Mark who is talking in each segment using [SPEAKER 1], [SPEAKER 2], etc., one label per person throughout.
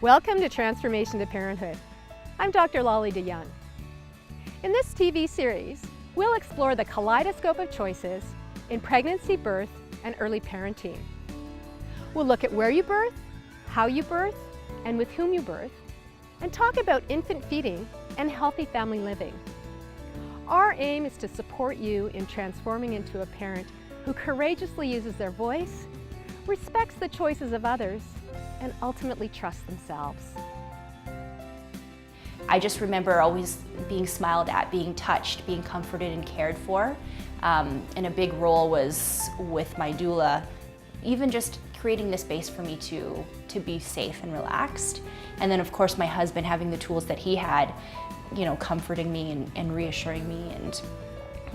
[SPEAKER 1] Welcome to Transformation to Parenthood. I'm Dr. Lolly DeYoung. In this TV series, we'll explore the kaleidoscope of choices in pregnancy, birth, and early parenting. We'll look at where you birth, how you birth, and with whom you birth, and talk about infant feeding and healthy family living. Our aim is to support you in transforming into a parent who courageously uses their voice, respects the choices of others, and ultimately trusts themselves.
[SPEAKER 2] I just remember always being smiled at, being touched, being comforted and cared for. And a big role was with my doula, even just creating the space for me to be safe and relaxed. And then of course my husband having the tools that he had, comforting me and reassuring me. And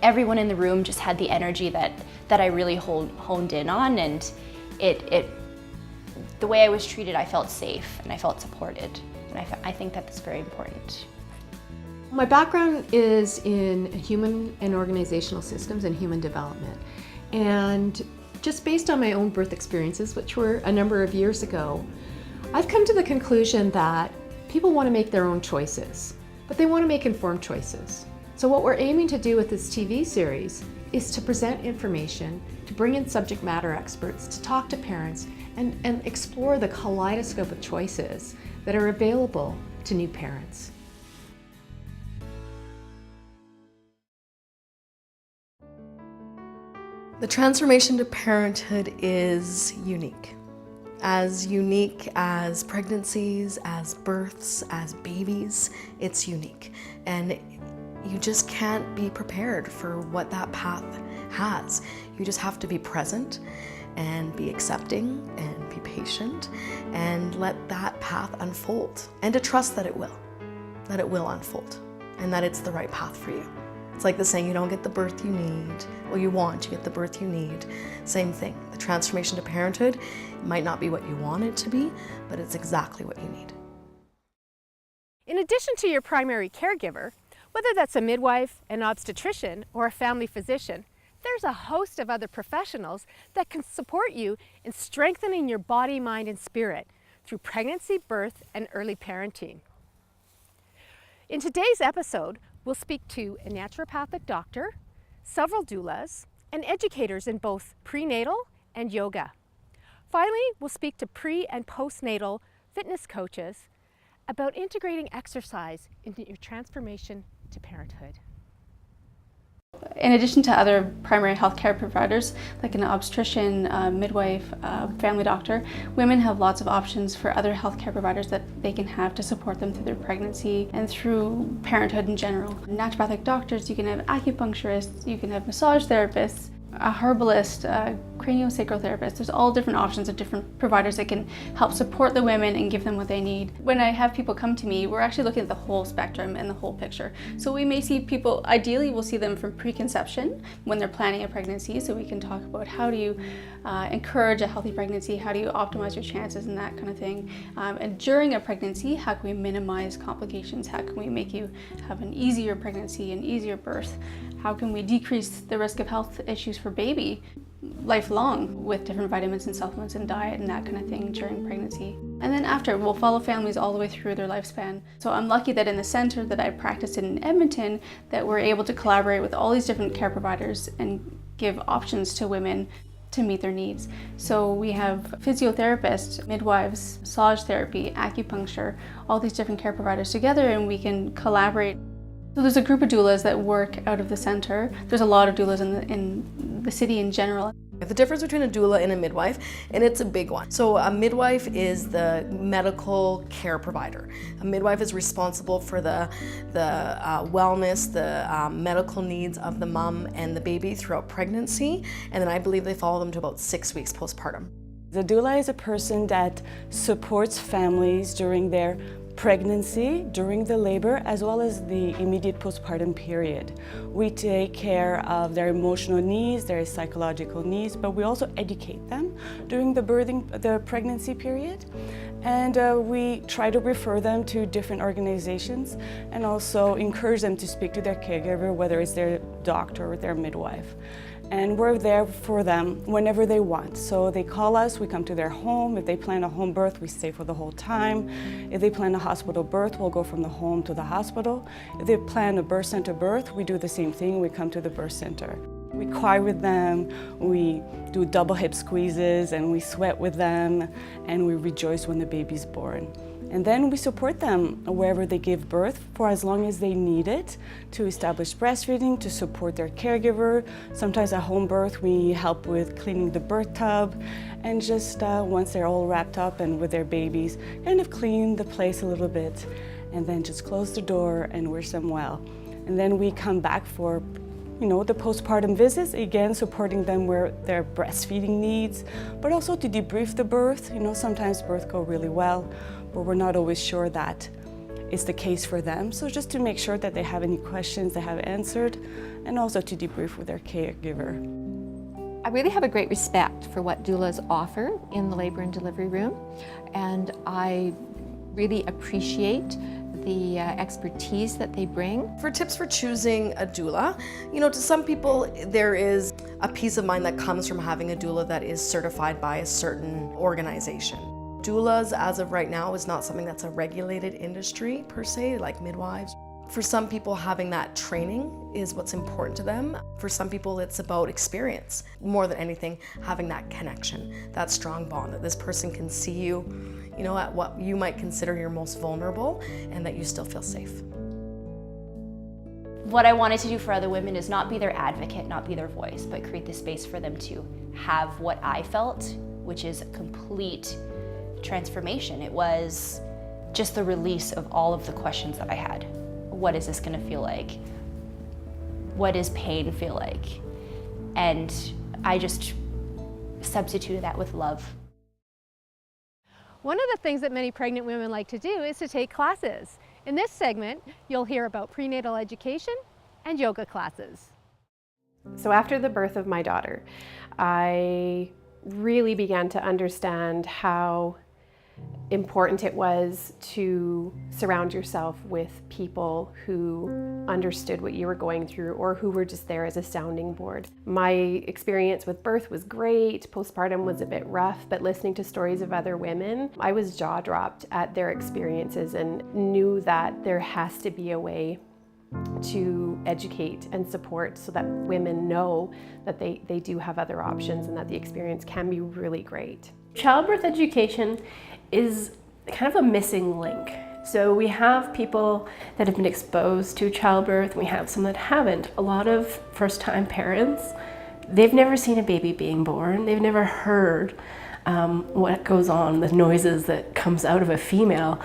[SPEAKER 2] everyone in the room just had the energy that I really honed in on, and the way I was treated, I felt safe and I felt supported. And I think that's very important.
[SPEAKER 3] My background is in human and organizational systems and human development. And just based on my own birth experiences, which were a number of years ago, I've come to the conclusion that people want to make their own choices, but they want to make informed choices. So what we're aiming to do with this TV series is to present information, to bring in subject matter experts, to talk to parents, and explore the kaleidoscope of choices that are available to new parents.
[SPEAKER 4] The transformation to parenthood is unique. As unique as pregnancies, as births, as babies, it's unique. And you just can't be prepared for what that path has. You just have to be present and be accepting and be patient and let that path unfold, and to trust that it will unfold and that it's the right path for you. It's like the saying, you don't get the birth you need, or you get the birth you need. Same thing, the transformation to parenthood might not be what you want it to be, but it's exactly what you need.
[SPEAKER 1] In addition to your primary caregiver, whether that's a midwife, an obstetrician, or a family physician, there's a host of other professionals that can support you in strengthening your body, mind, and spirit through pregnancy, birth, and early parenting. In today's episode, we'll speak to a naturopathic doctor, several doulas, and educators in both prenatal and yoga. Finally, we'll speak to pre- and postnatal fitness coaches about integrating exercise into your transformation to parenthood.
[SPEAKER 5] In addition to other primary health care providers, like an obstetrician, midwife, family doctor, women have lots of options for other health care providers that they can have to support them through their pregnancy and through parenthood in general. Naturopathic doctors, you can have acupuncturists, you can have massage therapists, a herbalist, a craniosacral therapist. There's all different options of different providers that can help support the women and give them what they need. When I have people come to me, we're actually looking at the whole spectrum and the whole picture. So we may see people, ideally we'll see them from preconception when they're planning a pregnancy, so we can talk about how do you encourage a healthy pregnancy, how do you optimize your chances and that kind of thing. And during a pregnancy, how can we minimize complications? How can we make you have an easier pregnancy, an easier birth? How can we decrease the risk of health issues for baby lifelong with different vitamins and supplements and diet and that kind of thing during pregnancy? And then after, we'll follow families all the way through their lifespan. So I'm lucky that in the center that I practiced in Edmonton, that we're able to collaborate with all these different care providers and give options to women to meet their needs. So we have physiotherapists, midwives, massage therapy, acupuncture, all these different care providers together, and we can collaborate. So there's a group of doulas that work out of the center. There's a lot of doulas in the city in general.
[SPEAKER 4] The difference between a doula and a midwife, and it's a big one. So a midwife is the medical care provider. A midwife is responsible for the wellness, the medical needs of the mom and the baby throughout pregnancy, and then I believe they follow them to about 6 weeks postpartum.
[SPEAKER 6] The doula is a person that supports families during their pregnancy, during the labor, as well as the immediate postpartum period. We take care of their emotional needs, their psychological needs, but we also educate them during the pregnancy period. And we try to refer them to different organizations and also encourage them to speak to their caregiver, whether it's their doctor or their midwife. And we're there for them whenever they want. So they call us, we come to their home. If they plan a home birth, we stay for the whole time. If they plan a hospital birth, we'll go from the home to the hospital. If they plan a birth center birth, we do the same thing, we come to the birth center. We cry with them, we do double hip squeezes, and we sweat with them, and we rejoice when the baby's born. And then we support them wherever they give birth for as long as they need it to establish breastfeeding, to support their caregiver. Sometimes at home birth, we help with cleaning the birth tub, and just once they're all wrapped up and with their babies, kind of clean the place a little bit, and then just close the door and wish them well. And then we come back for the postpartum visits, again supporting them where their breastfeeding needs, but also to debrief the birth. Sometimes birth go really well, but we're not always sure that is the case for them. So just to make sure that they have any questions they have answered, and also to debrief with their caregiver.
[SPEAKER 7] I really have a great respect for what doulas offer in the labor and delivery room, and I really appreciate the expertise that they bring.
[SPEAKER 4] For tips for choosing a doula, to some people there is a peace of mind that comes from having a doula that is certified by a certain organization. Doulas, as of right now, is not something that's a regulated industry per se, like midwives. For some people, having that training is what's important to them. For some people, it's about experience. More than anything, having that connection, that strong bond, that this person can see you, at what you might consider your most vulnerable, and that you still feel safe.
[SPEAKER 2] What I wanted to do for other women is not be their advocate, not be their voice, but create the space for them to have what I felt, which is a complete transformation. It was just the release of all of the questions that I had. What is this gonna feel like? What does pain feel like? And I just substituted that with love.
[SPEAKER 1] One of the things that many pregnant women like to do is to take classes. In this segment, you'll hear about prenatal education and yoga classes.
[SPEAKER 8] So after the birth of my daughter, I really began to understand how important it was to surround yourself with people who understood what you were going through or who were just there as a sounding board. My experience with birth was great, postpartum was a bit rough, but listening to stories of other women, I was jaw-dropped at their experiences and knew that there has to be a way to educate and support so that women know that they do have other options and that the experience can be really great.
[SPEAKER 9] Childbirth education is kind of a missing link. So we have people that have been exposed to childbirth, we have some that haven't. A lot of first-time parents, they've never seen a baby being born, they've never heard what goes on, the noises that comes out of a female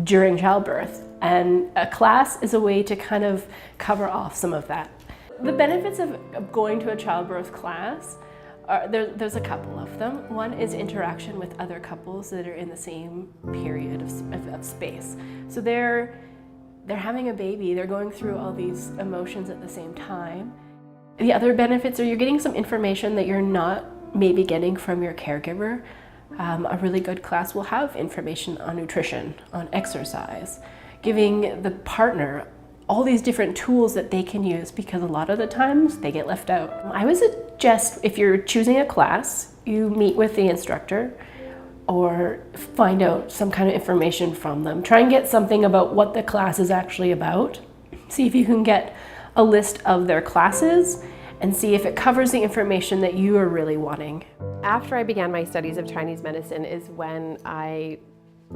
[SPEAKER 9] during childbirth. And a class is a way to kind of cover off some of that. The benefits of going to a childbirth class, there's a couple of them. One is interaction with other couples that are in the same period of space. So they're having a baby, they're going through all these emotions at the same time. The other benefits are you're getting some information that you're not maybe getting from your caregiver. A really good class will have information on nutrition, on exercise, giving the partner all these different tools that they can use, because a lot of the times they get left out. I would suggest if you're choosing a class, you meet with the instructor or find out some kind of information from them. Try and get something about what the class is actually about. See if you can get a list of their classes and see if it covers the information that you are really wanting.
[SPEAKER 8] After I began my studies of Chinese medicine is when I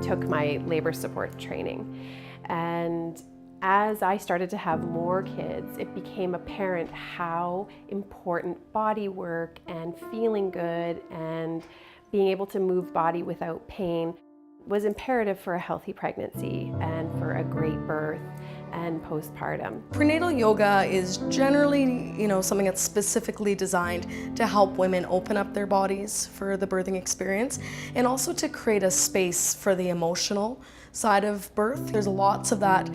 [SPEAKER 8] took my labor support training. And as I started to have more kids, it became apparent how important body work and feeling good and being able to move body without pain was imperative for a healthy pregnancy and for a great birth and postpartum.
[SPEAKER 4] Prenatal yoga is generally, something that's specifically designed to help women open up their bodies for the birthing experience, and also to create a space for the emotional side of birth. There's lots of that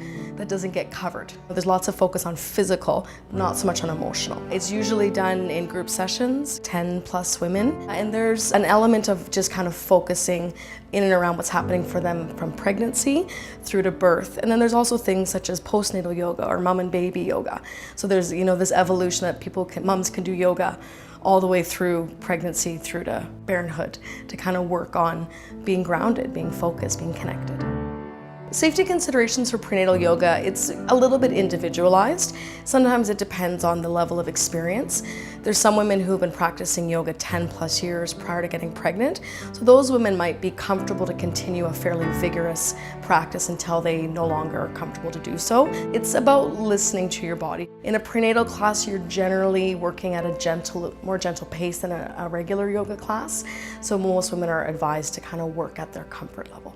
[SPEAKER 4] doesn't get covered. There's lots of focus on physical, not so much on emotional. It's usually done in group sessions, 10+ women, and there's an element of just kind of focusing in and around what's happening for them from pregnancy through to birth. And then there's also things such as postnatal yoga or mom and baby yoga. So there's, this evolution that moms can do yoga all the way through pregnancy through to parenthood to kind of work on being grounded, being focused, being connected. Safety considerations for prenatal yoga, it's a little bit individualized. Sometimes it depends on the level of experience. There's some women who have been practicing yoga 10 plus years prior to getting pregnant. So those women might be comfortable to continue a fairly vigorous practice until they no longer are comfortable to do so. It's about listening to your body. In a prenatal class, you're generally working at a more gentle pace than a regular yoga class. So most women are advised to kind of work at their comfort level.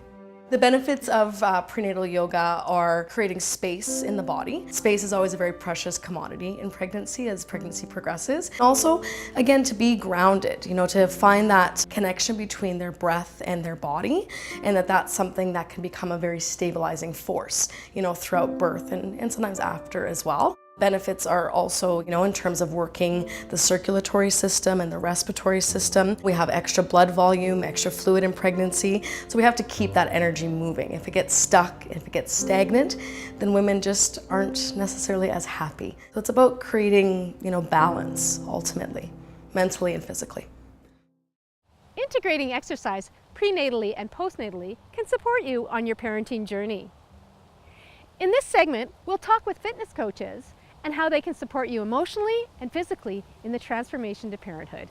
[SPEAKER 4] The benefits of prenatal yoga are creating space in the body. Space is always a very precious commodity in pregnancy as pregnancy progresses. Also, again, to be grounded, to find that connection between their breath and their body, and that's something that can become a very stabilizing force, throughout birth and sometimes after as well. Benefits are also, in terms of working the circulatory system and the respiratory system. We have extra blood volume, extra fluid in pregnancy, so we have to keep that energy moving. If it gets stuck, if it gets stagnant, then women just aren't necessarily as happy. So it's about creating, balance ultimately, mentally and physically.
[SPEAKER 1] Integrating exercise prenatally and postnatally can support you on your parenting journey. In this segment, we'll talk with fitness coaches and how they can support you emotionally and physically in the transformation to parenthood.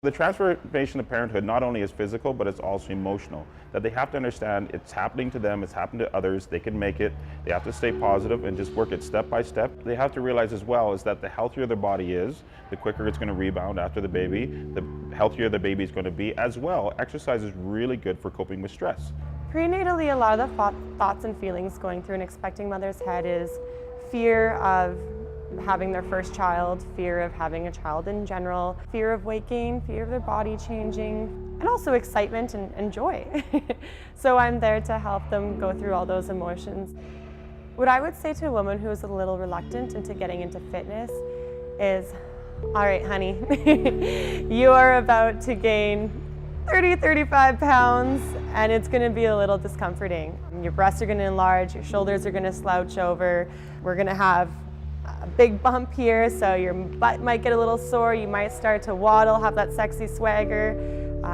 [SPEAKER 10] The transformation to parenthood not only is physical, but it's also emotional. That they have to understand it's happening to them, it's happened to others, they can make it, they have to stay positive and just work it step by step. They have to realize as well is that the healthier their body is, the quicker it's going to rebound after the baby, the healthier the baby is going to be. As well, exercise is really good for coping with stress.
[SPEAKER 11] Prenatally, a lot of the thoughts and feelings going through an expecting mother's head is fear of having their first child, fear of having a child in general, fear of weight gain, fear of their body changing, and also excitement and joy. So I'm there to help them go through all those emotions. What I would say to a woman who is a little reluctant into getting into fitness is, all right, honey, you are about to gain 35 pounds, and it's going to be a little discomforting. Your breasts are going to enlarge, your shoulders are going to slouch over, we're going to have a big bump here, so your butt might get a little sore, you might start to waddle, have that sexy swagger.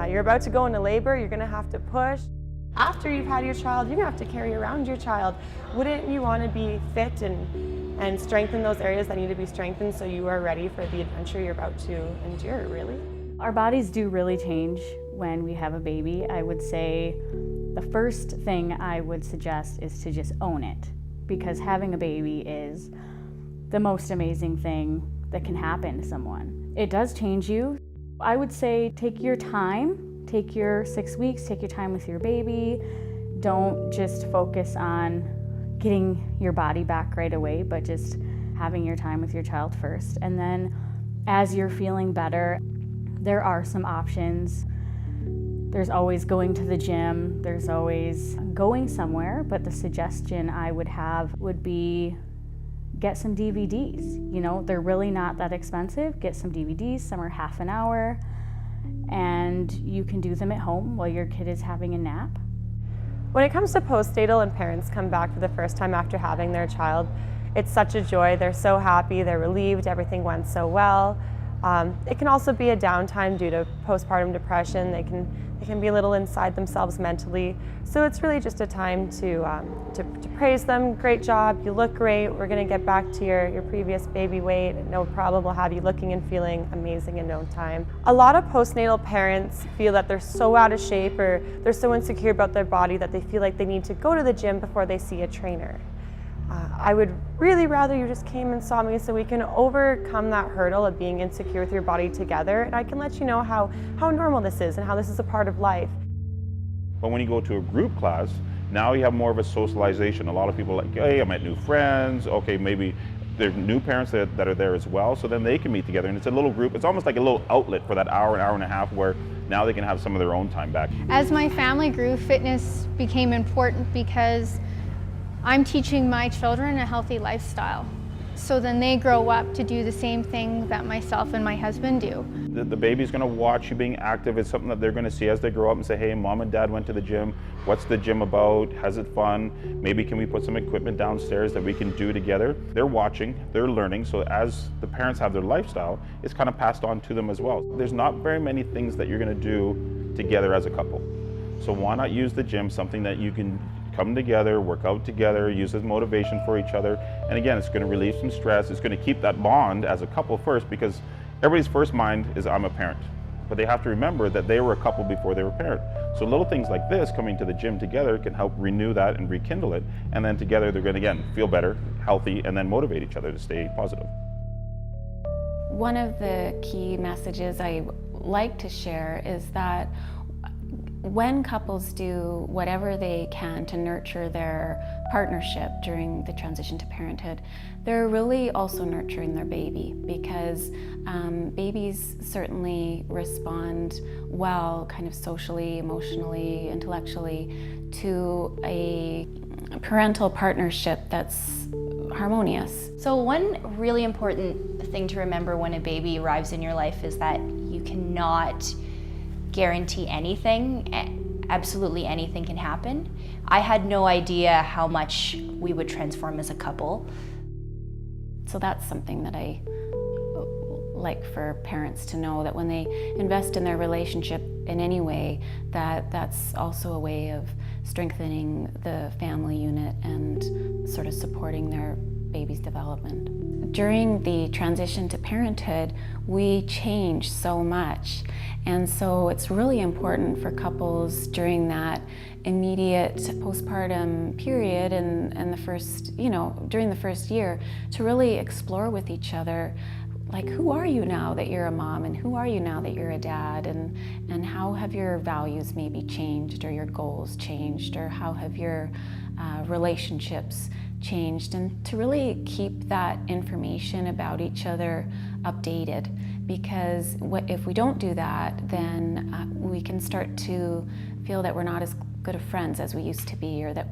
[SPEAKER 11] You're about to go into labor, you're going to have to push. After you've had your child, you're going to have to carry around your child. Wouldn't you want to be fit and strengthen those areas that need to be strengthened so you are ready for the adventure you're about to endure, really?
[SPEAKER 12] Our bodies do really change when we have a baby. I would say the first thing I would suggest is to just own it, because having a baby is the most amazing thing that can happen to someone. It does change you. I would say take your time, take your 6 weeks, take your time with your baby. Don't just focus on getting your body back right away, but just having your time with your child first. And then as you're feeling better, there are some options. There's always going to the gym, there's always going somewhere, but the suggestion I would have would be get some DVDs. They're really not that expensive. Get some DVDs, some are half an hour, and you can do them at home while your kid is having a nap.
[SPEAKER 11] When it comes to postnatal and parents come back for the first time after having their child, it's such a joy. They're so happy, they're relieved, everything went so well. It can also be a downtime due to postpartum depression. They can be a little inside themselves mentally. So it's really just a time to praise them. Great job, you look great. We're gonna get back to your previous baby weight. No problem, we'll have you looking and feeling amazing in no time. A lot of postnatal parents feel that they're so out of shape or they're so insecure about their body that they feel like they need to go to the gym before they see a trainer. I would really rather you just came and saw me so we can overcome that hurdle of being insecure with your body together, and I can let you know how normal this is and how this is a part of life.
[SPEAKER 10] But when you go to a group class, now you have more of a socialization. A lot of people are like, hey, I met new friends, okay, maybe there are new parents that are there as well, so then they can meet together, and it's a little group. It's almost like a little outlet for that hour and a half where now they can have some of their own time back.
[SPEAKER 13] As my family grew, fitness became important because I'm teaching my children a healthy lifestyle. so then they grow up to do the same thing that myself and my husband do.
[SPEAKER 10] The baby's going to watch you being active. It's something that they're going to see as they grow up and say, hey, mom and dad went to the gym. What's the gym about? Has it fun? Maybe can we put some equipment downstairs that we can do together? They're watching, they're learning. So as the parents have their lifestyle, it's kind of passed on to them as well. There's not very many things that you're going to do together as a couple. So why not use the gym, something that you can come together, work out together, use as motivation for each other. And again, it's going to relieve some stress. It's going to keep that bond as a couple first, because everybody's first mind is I'm a parent. But they have to remember that they were a couple before they were a parent. So little things like this, coming to the gym together, can help renew that and rekindle it. And then together they're going to, again, feel better, healthy, and then motivate each other to stay positive.
[SPEAKER 14] One of the key messages I like to share is that when couples do whatever they can to nurture their partnership during the transition to parenthood, they're really also nurturing their baby, because babies certainly respond well, kind of socially, emotionally, intellectually, to a parental partnership that's harmonious.
[SPEAKER 2] So one really important thing to remember when a baby arrives in your life is that you cannot guarantee anything. Absolutely anything can happen. I had no idea how much we would transform as a couple.
[SPEAKER 14] So that's something that I like for parents to know, that when they invest in their relationship in any way, that's also a way of strengthening the family unit and sort of supporting their baby's development. During the transition to parenthood, we change so much. And so it's really important for couples during that immediate postpartum period and the first, during the first year, to really explore with each other, like, who are you now that you're a mom, and who are you now that you're a dad, and how have your values maybe changed, or your goals changed, or how have your relationships changed, and to really keep that information about each other updated. Because if we don't do that, then we can start to feel that we're not as good of friends as we used to be, or that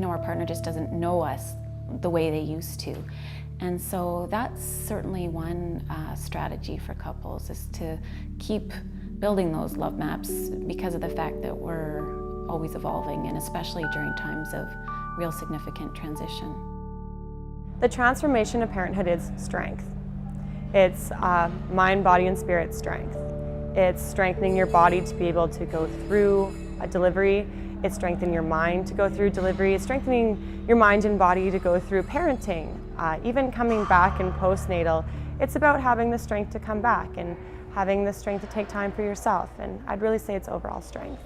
[SPEAKER 14] our partner just doesn't know us the way they used to. And so that's certainly one strategy for couples, is to keep building those love maps, because of the fact that we're always evolving, and especially during times of real significant transition.
[SPEAKER 11] The transformation of parenthood is strength. It's mind, body, and spirit strength. It's strengthening your body to be able to go through a delivery. It's strengthening your mind to go through delivery. It's strengthening your mind and body to go through parenting. Even coming back in postnatal, it's about having the strength to come back and having the strength to take time for yourself. And I'd really say it's overall strength.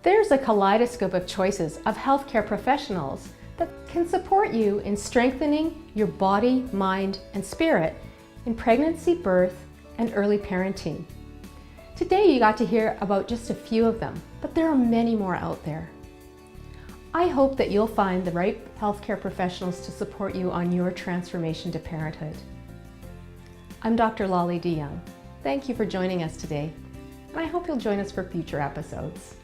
[SPEAKER 3] There's a kaleidoscope of choices of healthcare professionals that can support you in strengthening your body, mind, and spirit in pregnancy, birth, and early parenting. Today you got to hear about just a few of them, but there are many more out there. I hope that you'll find the right healthcare professionals to support you on your transformation to parenthood. I'm Dr. Lolly DeYoung. Thank you for joining us today, and I hope you'll join us for future episodes.